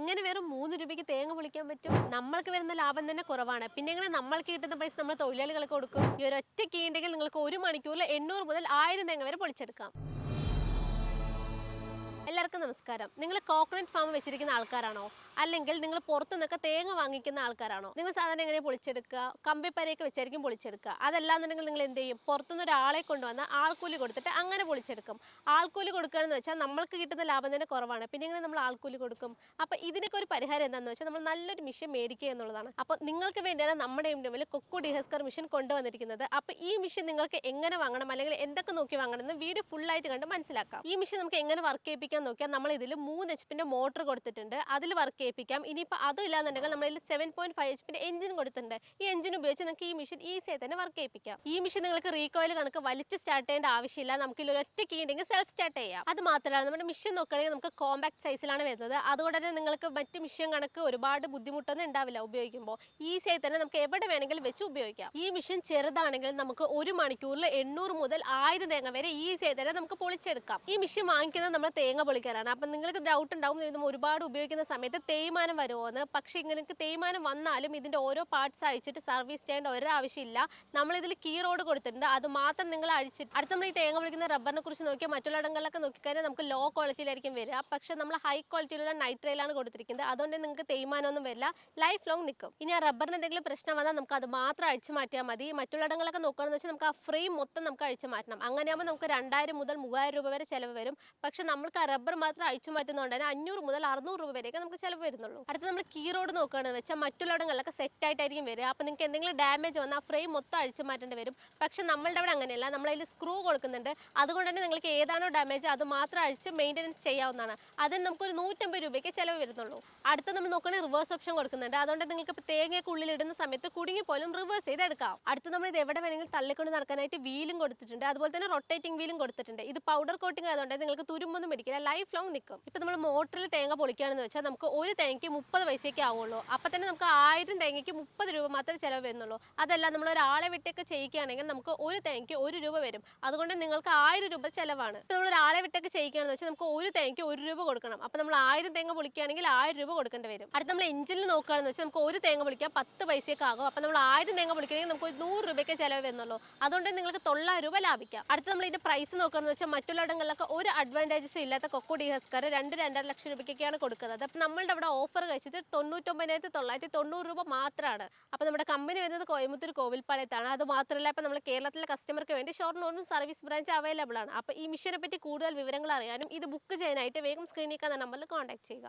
എങ്ങനെ വെറും 3 രൂപയ്ക്ക് തേങ്ങ പൊളിക്കാൻ പറ്റും? നമ്മൾക്ക് വരുന്ന ലാഭം തന്നെ കുറവാണ്. പിന്നെ എങ്ങനെ നമ്മൾക്ക് കിട്ടുന്ന പൈസ നമ്മൾ തൊഴിലാളികൾക്ക് കൊടുക്കും? ഈ ഒരു ഒറ്റ കീ ഉണ്ടെങ്കിൽ നിങ്ങൾക്ക് 1 മണിക്കൂറിൽ 800 മുതൽ 1000 തേങ്ങ വരെ പൊളിച്ചെടുക്കാം. എല്ലാവർക്കും നമസ്കാരം. നിങ്ങൾ കോക്കനട്ട് ഫാം വെച്ചിരിക്കുന്ന ആൾക്കാരാണോ? അല്ലെങ്കിൽ നിങ്ങൾ പുറത്തു നിന്നൊക്കെ തേങ്ങ വാങ്ങിക്കുന്ന ആൾക്കാരാണോ? നിങ്ങൾ സാധാരണ എങ്ങനെ പൊളിച്ചെടുക്കുക? കമ്പിപ്പരയൊക്കെ വെച്ചായിരിക്കും പൊളിച്ചെടുക്കുക. അതല്ലാന്നുണ്ടെങ്കിൽ നിങ്ങൾ എന്ത് ചെയ്യും? പുറത്തുനിന്ന് ഒരാളെ കൊണ്ടുവന്ന് ആൾക്കൂലി കൊടുത്തിട്ട് അങ്ങനെ പൊളിച്ചെടുക്കും. ആൾക്കൂലി കൊടുക്കുകയെന്ന് വെച്ചാൽ നമ്മൾക്ക് കിട്ടുന്ന ലാഭം തന്നെ കുറവാണ്. പിന്നെ എങ്ങനെ നമ്മൾ ആൾക്കൂലി കൊടുക്കും? അപ്പോൾ ഇതിനൊക്കെ ഒരു പരിഹാരം എന്താണെന്ന് വെച്ചാൽ നമ്മൾ നല്ലൊരു മെഷീൻ മേടിക്കുക എന്നുള്ളതാണ്. അപ്പോൾ നിങ്ങൾക്ക് വേണ്ടിയാണ് നമ്മുടെ മുന്നിൽ കൊക്കോ ഡിഹസ്കർ മെഷീൻ കൊണ്ടുവന്നിരിക്കുന്നത്. അപ്പോൾ ഈ മെഷീൻ നിങ്ങൾക്ക് എങ്ങനെ വാങ്ങണം അല്ലെങ്കിൽ എന്തൊക്കെ നോക്കി വാങ്ങണം എന്ന് വീഡിയോ ഫുൾ ആയിട്ട് കണ്ട് മനസ്സിലാക്കാം. ഈ മെഷീൻ നമുക്ക് എങ്ങനെ വർക്ക് ചെയ്യിപ്പിക്കാൻ നോക്കിയാൽ നമ്മൾ ഇതിൽ 3 HP മോട്ടർ കൊടുത്തിട്ടുണ്ട്. അതിൽ വർക്ക് ചെയ്യിപ്പിക്കാം. ഇനിയിപ്പോൾ അതും ഇല്ലാന്നുണ്ടെങ്കിൽ നമ്മളിൽ 7.5 HP എഞ്ചിൻ കൊടുത്തിട്ടുണ്ട്. ഈ എഞ്ചിൻ ഉപയോഗിച്ച് നിങ്ങൾക്ക് ഈ മെഷീൻ ഈസിയായി തന്നെ വർക്ക് ചെയ്യിപ്പിക്കാം. ഈ മെഷീൻ നിങ്ങൾക്ക് റീകോയിൽ കണക്ക് വലിച്ച് സ്റ്റാർട്ട് ചെയ്യേണ്ട ആവശ്യമില്ല. നമുക്ക് ഇതിൽ ഒറ്റ കീ ഉണ്ടെങ്കിൽ സെൽഫ് സ്റ്റാർട്ട് ചെയ്യാം. അത് മാത്രമല്ല നമ്മുടെ മെഷീൻ നോക്കുകയാണെങ്കിൽ നമുക്ക് കോമ്പാക്ട് സൈസിലാണ് വരുന്നത്. അതുകൊണ്ട് തന്നെ നിങ്ങൾക്ക് മറ്റ് മെഷീൻ കണക്ക് ഒരുപാട് ബുദ്ധിമുട്ടൊന്നും ഉണ്ടാവില്ല ഉപയോഗിക്കുമ്പോൾ. ഈസിയായി തന്നെ നമുക്ക് എവിടെ വേണമെങ്കിലും വെച്ച് ഉപയോഗിക്കാം. ഈ മെഷീൻ ചെറുതാണെങ്കിൽ നമുക്ക് 1 മണിക്കൂറിൽ 800 മുതൽ 1000 തേങ്ങ വരെ ഈസിയായി തന്നെ നമുക്ക് പൊളിച്ചെടുക്കാം. ഈ മെഷീൻ വാങ്ങിക്കുന്നത് നമ്മൾ തേങ്ങ പൊളിക്കാനാണ്. അപ്പം നിങ്ങൾക്ക് ഡൗട്ട് ഉണ്ടാവും ഇത് ഒരുപാട് ഉപയോഗിക്കുന്ന സമയത്ത് തേയ്മാനം വരുമോ എന്ന്. പക്ഷേ നിങ്ങൾക്ക് തേയ്മാനം വന്നാലും ഇതിൻ്റെ ഓരോ പാർട്സ് അഴിച്ചിട്ട് സർവീസ് ചെയ്യേണ്ട ഒരു ആവശ്യമില്ല. നമ്മളിതിൽ കീ റോഡ് കൊടുത്തിട്ടുണ്ട്. അത് മാത്രം നിങ്ങൾ അഴിച്ചിട്ട് അടുത്ത് നമ്മൾ ഈ തേങ്ങ പൊളിക്കുന്ന റബ്ബറിനെ കുറിച്ച് നോക്കിയാൽ മറ്റുള്ള ഇടങ്ങളിലൊക്കെ നോക്കിക്കഴിഞ്ഞാൽ നമുക്ക് ലോ ക്വാളിറ്റിയിലായിരിക്കും വരിക. പക്ഷേ നമ്മൾ ഹൈ ക്വാളിറ്റിയിലുള്ള നൈട്രയിലാണ് കൊടുത്തിരിക്കുന്നത്. അതുകൊണ്ട് നിങ്ങൾക്ക് തേയ്മാനമൊന്നും വരില്ല, ലൈഫ് ലോങ് നിൽക്കും. ഇനി ആ റബ്ബറിന് എന്തെങ്കിലും പ്രശ്നം വന്നാൽ നമുക്ക് അത് മാത്രം അഴിച്ചു മാറ്റിയാൽ മതി. മറ്റുള്ള ഇടങ്ങളൊക്കെ നോക്കുകയാണെന്ന് വെച്ചാൽ നമുക്ക് ആ ഫ്രെയിം മൊത്തം നമുക്ക് അഴിച്ചു മാറ്റണം. അങ്ങനെയാകുമ്പോൾ നമുക്ക് 2000 മുതൽ 3000 രൂപ വരെ ചിലവ് വരും. പക്ഷേ നമ്മൾക്ക് ആ റബ്ബർ മാത്രം അഴിച്ചു മാറ്റുന്നതുകൊണ്ട് തന്നെ 500 മുതൽ 600 രൂപ വരെയൊക്കെ നമുക്ക് ചിലവ് വരുന്നുള്ളൂ. അടുത്ത് നമ്മൾ കീ റോഡ് നോക്കുകയാണെന്ന് വെച്ചാൽ മറ്റുള്ളവിടങ്ങളിലൊക്കെ സെറ്റ് ആയിട്ടായിരിക്കും വരിക. അപ്പോൾ നിങ്ങൾക്ക് എന്തെങ്കിലും ഡാമേജ് വന്നാൽ ആ ഫ്രെയിം മൊത്തം അഴിച്ചു മാറ്റേണ്ടി വരും. പക്ഷേ നമ്മളുടെ അവിടെ അങ്ങനെയല്ല, നമ്മളതിൽ സ്ക്രൂ കൊടുക്കുന്നുണ്ട്. അതുകൊണ്ട് തന്നെ നിങ്ങൾക്ക് ഏതാണോ ഡാമേജ് അത് മാത്രം അഴിച്ച് മെയിൻ്റനൻസ് ചെയ്യാവുന്നതാണ്. അതിന് നമുക്കൊരു 150 രൂപയ്ക്ക് ചിലവ് വരുന്നുള്ളൂ. അടുത്ത് നമ്മൾ നോക്കുകയാണെങ്കിൽ റിവേഴ്സ് ഓപ്ഷൻ കൊടുക്കുന്നുണ്ട്. അതുകൊണ്ട് നിങ്ങൾക്ക് ഇപ്പോൾ തേങ്ങയൊക്കെ ഉള്ളിൽ ഇടുന്ന സമയത്ത് കുടുങ്ങി പോലും റിവേഴ്സ് ചെയ്തെടുക്കാം. അടുത്ത് നമ്മൾ ഇത് എവിടെ വേണമെങ്കിലും തള്ളിക്കൊണ്ട് നടക്കാനായിട്ട് വീലും കൊടുത്തിട്ടുണ്ട്. അതുപോലെ തന്നെ റൊട്ടേറ്റിംഗ് വീലും കൊടുത്തിട്ടുണ്ട്. ഇത് പൗഡർ കോട്ടിംഗ് ആയതുകൊണ്ട് നിങ്ങൾക്ക് തുരുമ്പൊന്നും പിടിക്കില്ല, ലൈഫ് ലോങ് നിൽക്കും. ഇപ്പോൾ നമ്മൾ മോട്ടറിൽ തേങ്ങ പൊളിക്കുകയാണെന്ന് വെച്ചാൽ നമുക്ക് ഒരു തേങ്ങയ്ക്ക് 30 പൈസയൊക്കെ ആവുള്ളൂ. അപ്പോൾ തന്നെ നമുക്ക് 1000 തേങ്ങയ്ക്ക് 30 രൂപ മാത്രമേ ചിലവ് വരുന്നുള്ളൂ. അതല്ല നമ്മൾ ഒരാളെ വിട്ടൊക്കെ ചെയ്യിക്കുകയാണെങ്കിൽ നമുക്ക് ഒരു തേങ്ങയ്ക്ക് 1 രൂപ വരും. അതുകൊണ്ട് നിങ്ങൾക്ക് 1000 രൂപ ചിലവാണ്. ഇപ്പോൾ നമ്മൾ ഒരാളെ വിട്ടൊക്കെ ചെയ്യിക്കുകയാണെന്ന് വെച്ചാൽ നമുക്ക് ഒരു തേങ്ങയ്ക്ക് 1 രൂപ കൊടുക്കണം. അപ്പോൾ നമ്മൾ 1000 തേങ്ങ പൊളിക്കുകയാണെങ്കിൽ 1000 രൂപ കൊടുക്കേണ്ടി വരും. അടുത്ത് നമ്മൾ എഞ്ചിനിൽ നോക്കുകയാണെന്ന് വെച്ചാൽ നമുക്ക് ഒരു തേങ്ങ പൊളിക്കാൻ 10 പൈസയൊക്കെ ആകും. അപ്പോൾ നമ്മൾ 1000 തേങ്ങ പൊളിക്കുകയാണെങ്കിൽ നമുക്ക് 100 രൂപയ്ക്ക് ചിലവ് വരുന്നുള്ളൂ. അതുകൊണ്ട് നിങ്ങൾക്ക് 900 രൂപ ലാഭിക്കാം. അടുത്ത് നമ്മൾ ഇതിൻ്റെ പ്രൈസ് നോക്കുകയാണെന്ന് വെച്ചാൽ മറ്റുള്ളിടങ്ങളിലൊക്കെ ഒരു അഡ്വാൻറ്റേജസ് ഇല്ലാത്ത കൊക്കോ ഡിഹസ്കർ 2-2.5 ലക്ഷം രൂപയ്ക്കൊക്കെയാണ് കൊടുക്കുന്നത്. അപ്പോൾ നമ്മളുടെ അവിടെ ഓഫർ കഴിച്ചിട്ട് 99,990 രൂപ മാത്രമാണ്. അപ്പോൾ നമ്മുടെ കമ്പനി വരുന്നത് കോയമ്പത്തൂർ കോവിൽപ്പാളയത്താണ്. അത് മാത്രമല്ല ഇപ്പോൾ നമ്മൾ കേരളത്തിലെ കസ്റ്റമർക്ക് വേണ്ടി ഷൊർണൂരിലും സർവീസ് ബ്രാഞ്ച് അവൈലബിൾ ആണ്. അപ്പോൾ ഈ മിഷനെ പറ്റി കൂടുതൽ വിവരങ്ങൾ അറിയാനും ഇത് ബുക്ക് ചെയ്യാനായിട്ട് വേഗം സ്ക്രീനിൽ കാണുന്ന നമ്പറിൽ കോൺടാക്ട് ചെയ്യുക.